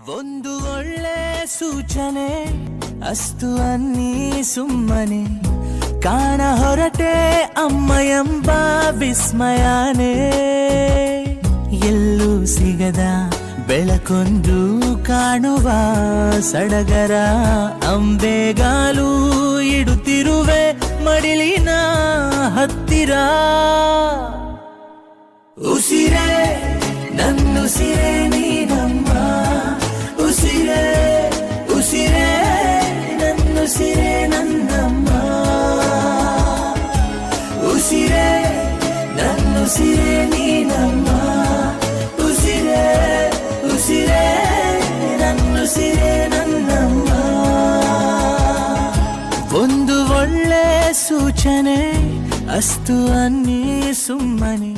ಒಂದು ಒಳ್ಳೆ ಸೂಚನೆ ಅಸ್ತು ಅನ್ನಿ ಸುಮ್ಮನೆ ಕಾಣ ಹೊರಟೆ ಅಮ್ಮ ಎಂಬ ವಿಸ್ಮಯನೇ. ಎಲ್ಲೂ ಸಿಗದ ಬೆಳಕೊಂದು ಕಾಣುವ ಸಡಗರ ಅಂಬೆಗಾಲು ಇಡುತ್ತಿರುವೆ ಮಡಿಲಿನ ಹತ್ತಿರ. ಉಸಿರೇ ನನ್ನುಸಿರೇ ನೀನಮ್ಮ, ಉಸಿರೇ ಉಸಿರೇ ನನ್ನುಸಿರೇ ನನ್ನಮ್ಮ, ಉಸಿರೇ ನನ್ನುಸಿರೇ ನೀನಮ್ಮ, ಉಸಿರೇ ಉಸಿರೇ ನನ್ನುಸಿರೇ ನನ್ನಮ್ಮ. ಒಂದು ಒಳ್ಳೆ ಸೂಚನೆ ಅಸ್ತು ಅನ್ನಿ ಸುಮ್ಮನೆ